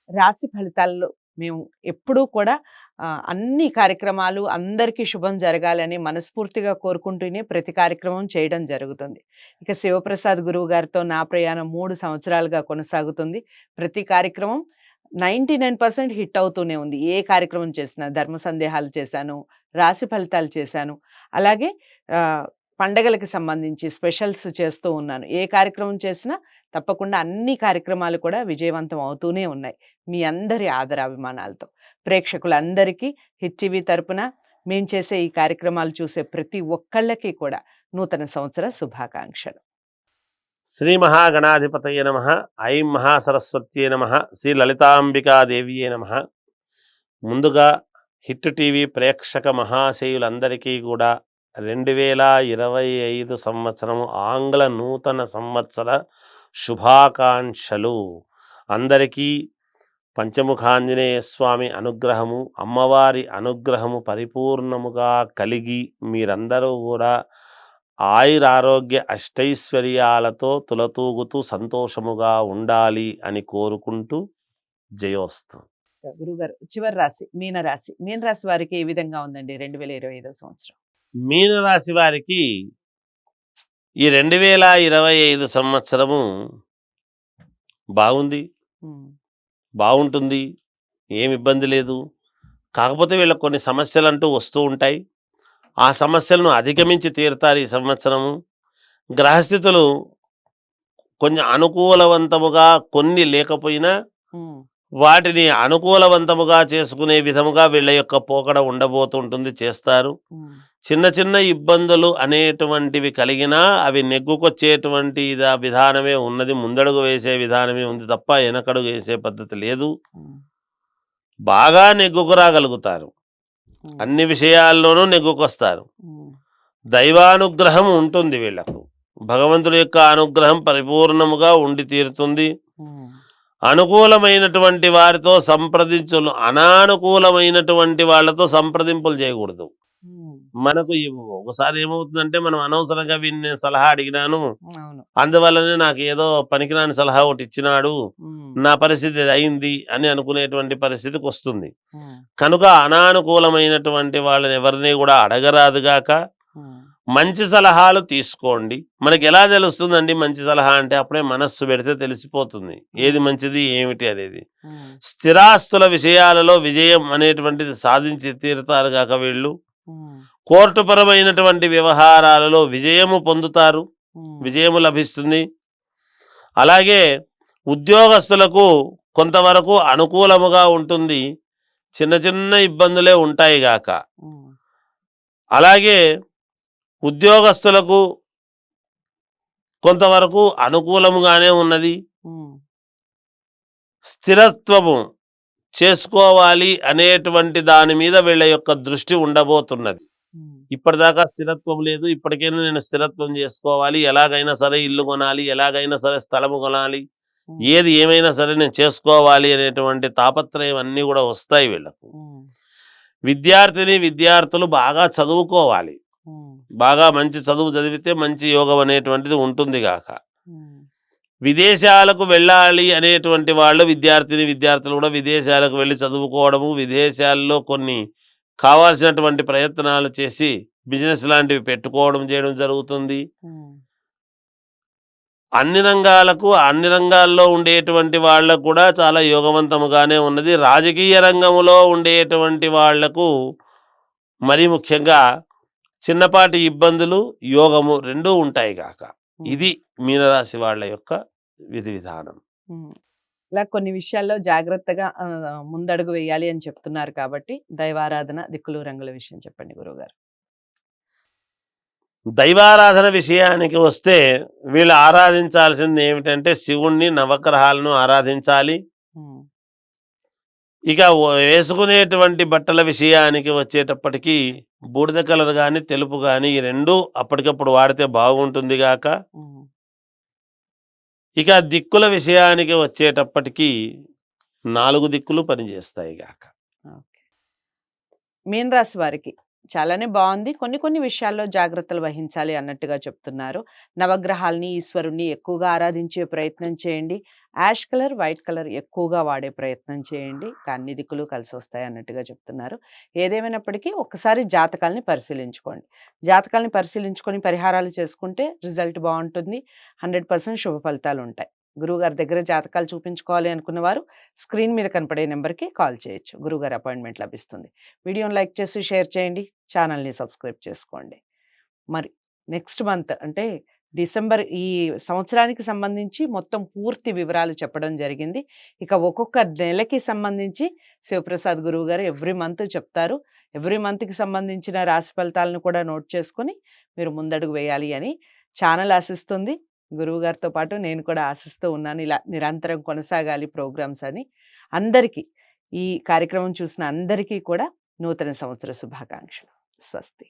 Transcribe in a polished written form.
రాశి ఫలితాల్లో మేము ఎప్పుడూ కూడా అన్ని కార్యక్రమాలు అందరికీ శుభం జరగాలని మనస్ఫూర్తిగా కోరుకుంటూనే ప్రతి కార్యక్రమం చేయడం జరుగుతుంది. ఇక శివప్రసాద్ గురువు గారితో నా ప్రయాణం 3 సంవత్సరాలుగా కొనసాగుతుంది. ప్రతి కార్యక్రమం 99% హిట్ అవుతూనే ఉంది. ఏ కార్యక్రమం చేసినా ధర్మ సందేహాలు చేశాను, రాశి ఫలితాలు చేశాను. అలాగే పండగలకి సంబంధించి స్పెషల్స్ చేస్తూ ఉన్నాను. ఏ కార్యక్రమం చేసినా తప్పకుండా అన్ని కార్యక్రమాలు కూడా విజయవంతం అవుతూనే ఉన్నాయి. మీ అందరి ఆదరాభిమానాలతో. ప్రేక్షకులందరికీ హిట్ టీవీ తరపున మేము చేసే ఈ కార్యక్రమాలు చూసే ప్రతి ఒక్కళ్ళకి కూడా నూతన సంవత్సర శుభాకాంక్షలు. శ్రీ మహాగణాధిపతయ నమః. ఐం మహాసరస్వత్యే నమః. శ్రీ లలితాంబికాదేవియే నమః. ముందుగా హిట్ టీవీ ప్రేక్షక మహాశయులందరికీ కూడా 2025 సంవత్సరము ఆంగ్ల నూతన సంవత్సర శుభాకాంక్షలు. అందరికీ పంచముఖాంజనేయ స్వామి అనుగ్రహము, అమ్మవారి అనుగ్రహము పరిపూర్ణముగా కలిగి మీరందరూ కూడా ఆయురారోగ్య అష్టైశ్వర్యాలతో తులతూగుతూ సంతోషముగా ఉండాలి అని కోరుకుంటూ జయోస్తు. గురుగారు, చివరి రాశి మీనరాశి. మీనరాశి వారికి ఏ విధంగా ఉందండి 2025 సంవత్సరం? మీనరాశి వారికి ఈ 2025 సంవత్సరము బాగుంది, బాగుంటుంది, ఏమి ఇబ్బంది లేదు. కాకపోతే వీళ్ళకి కొన్ని సమస్యలు అంటూ వస్తూ ఉంటాయి. ఆ సమస్యలను అధిగమించి తీరుతారు ఈ సంవత్సరము. గ్రహస్థితులు కొంచెం అనుకూలవంతముగా కొన్ని లేకపోయినా వాటిని అనుకూలవంతముగా చేసుకునే విధముగా వీళ్ళ యొక్క పోకడ ఉండబోతుంటుంది, చేస్తారు. చిన్న చిన్న ఇబ్బందులు అనేటువంటివి కలిగినా అవి నెగ్గుకొచ్చేటువంటి విధానమే ఉన్నది, ముందడుగు వేసే విధానమే ఉంది తప్ప వెనకడుగు వేసే పద్ధతి లేదు. బాగా నెగ్గుకురాగలుగుతారు, అన్ని విషయాల్లోనూ నెగ్గుకొస్తారు. దైవానుగ్రహం ఉంటుంది వీళ్లకు, భగవంతుడి యొక్క అనుగ్రహం పరిపూర్ణముగా ఉండి తీరుతుంది. అనుకూలమైనటువంటి వారితో సంప్రదించులు, అనానుకూలమైనటువంటి వాళ్ళతో సంప్రదింపులు చేయకూడదు. మనకు ఒకసారి ఏమవుతుందంటే మనం అనవసరంగా వీడిని సలహా అడిగినాను, అందువల్లనే నాకు ఏదో పనికిరాని సలహా ఒకటి ఇచ్చినాడు, నా పరిస్థితి అయింది అని అనుకునేటువంటి పరిస్థితికి వస్తుంది. కనుక అనానుకూలమైనటువంటి వాళ్ళని ఎవరిని కూడా అడగరాదుగాక మంచి సలహాలు తీసుకోండి. మనకి ఎలా తెలుస్తుందండి మంచి సలహా అంటే? అప్పుడే మనస్సు పెడితే తెలిసిపోతుంది ఏది మంచిది ఏమిటి అనేది. స్థిరాస్తుల విషయాలలో విజయం అనేటువంటిది సాధించి తీరుతారు గాక వీళ్ళు. కోర్టు పరమైనటువంటి వ్యవహారాలలో విజయము పొందుతారు, విజయము లభిస్తుంది. అలాగే ఉద్యోగస్తులకు కొంతవరకు అనుకూలముగా ఉంటుంది, చిన్న చిన్న ఇబ్బందులే ఉంటాయి గాక. అలాగే ఉద్యోగస్తులకు కొంతవరకు అనుకూలముగానే ఉన్నది. స్థిరత్వము చేసుకోవాలి అనేటువంటి దాని మీద వీళ్ళ యొక్క దృష్టి ఉండబోతున్నది. ఇప్పటిదాకా స్థిరత్వం లేదు, ఇప్పటికైనా నేను స్థిరత్వం చేసుకోవాలి, ఎలాగైనా సరే ఇల్లు కొనాలి, ఎలాగైనా సరే స్థలము కొనాలి, ఏది ఏమైనా సరే నేను చేసుకోవాలి అనేటువంటి తాపత్రయం అన్నీ కూడా వస్తాయి వీళ్ళకు. విద్యార్థులు బాగా చదువుకోవాలి, బాగా మంచి చదువు చదివితే మంచి యోగం అనేటువంటిది ఉంటుంది గాక. విదేశాలకు వెళ్ళాలి అనేటువంటి వాళ్ళు విద్యార్థులు కూడా విదేశాలకు వెళ్ళి చదువుకోవడము, విదేశాల్లో కొన్ని కావాల్సినటువంటి ప్రయత్నాలు చేసి బిజినెస్ లాంటివి పెట్టుకోవడం చేయడం జరుగుతుంది. అన్ని రంగాల్లో ఉండేటువంటి వాళ్ళకు కూడా చాలా యోగవంతముగానే ఉన్నది. రాజకీయ రంగంలో ఉండేటువంటి వాళ్లకు మరీ ముఖ్యంగా చిన్నపాటి ఇబ్బందులు, యోగము రెండూ ఉంటాయి గాక. ఇది మీనరాశి వాళ్ళ యొక్క విధి విధానం. ఇలా కొన్ని విషయాల్లో జాగ్రత్తగా ముందడుగు వేయాలి అని చెప్తున్నారు కాబట్టి దైవారాధన, దిక్కులు రంగుల విషయం చెప్పండి గురువుగారు. దైవారాధన విషయానికి వస్తే వీళ్ళు ఆరాధించాల్సింది ఏమిటంటే శివుణ్ణి, నవగ్రహాలను ఆరాధించాలి. ఇక వేసుకునేటువంటి బట్టల విషయానికి వచ్చేటప్పటికి బూడిద కలర్ కానీ తెలుపు కానీ ఈ రెండు అప్పటికప్పుడు వాడితే బాగుంటుంది గాక. ఇక దిక్కుల విషయానికి వచ్చేటప్పటికి 4 దిక్కులు పనిచేస్తాయి గాక. మీనరాశి వారికి చాలానే బావుంది. కొన్ని కొన్ని విషయాల్లో జాగ్రత్తలు వహించాలి అన్నట్టుగా చెప్తున్నారు. నవగ్రహాల్ని, ఈశ్వరుడిని ఎక్కువగా ఆరాధించే ప్రయత్నం చేయండి. యాష్ కలర్, వైట్ కలర్ ఎక్కువగా వాడే ప్రయత్నం చేయండి. అన్ని దిక్కులు కలిసొస్తాయి అన్నట్టుగా చెప్తున్నారు. ఏదేమైనప్పటికీ ఒక్కసారి జాతకాల్ని పరిశీలించుకోండి. జాతకాల్ని పరిశీలించుకొని పరిహారాలు చేసుకుంటే రిజల్ట్ బావుంటుంది. 100% శుభ ఫలితాలుంటాయి. గురువుగారి దగ్గర జాతకాలు చూపించుకోవాలి అనుకున్న వారు స్క్రీన్ మీద కనపడే నెంబర్‌కి కాల్ చేయొచ్చు. గురువుగారి అపాయింట్‌మెంట్ లభిస్తుంది. వీడియోని లైక్ చేసి షేర్ చేయండి. ఛానల్‌ని సబ్స్క్రైబ్ చేసుకోండి. మరి నెక్స్ట్ మంత్ అంటే డిసెంబర్ ఈ సంవత్సరానికి సంబంధించి మొత్తం పూర్తి వివరాలు చెప్పడం జరిగింది. ఇక ఒక్కొక్క నెలకి సంబంధించి శివప్రసాద్ గురువుగారు ఎవ్రీ మంత్ చెప్తారు. ఎవ్రీ మంత్‌కి సంబంధించిన రాశి ఫలితాలను కూడా నోట్ చేసుకొని మీరు ముందడుగు వేయాలి అని ఛానల్ ఆశిస్తుంది. గురువుగారితో పాటు నేను కూడా ఆశిస్తూ ఉన్నాను. ఇలా నిరంతరం కొనసాగాలి ప్రోగ్రామ్స్ అని. అందరికీ ఈ కార్యక్రమం చూసిన అందరికీ కూడా నూతన సంవత్సర శుభాకాంక్షలు. స్వస్తి.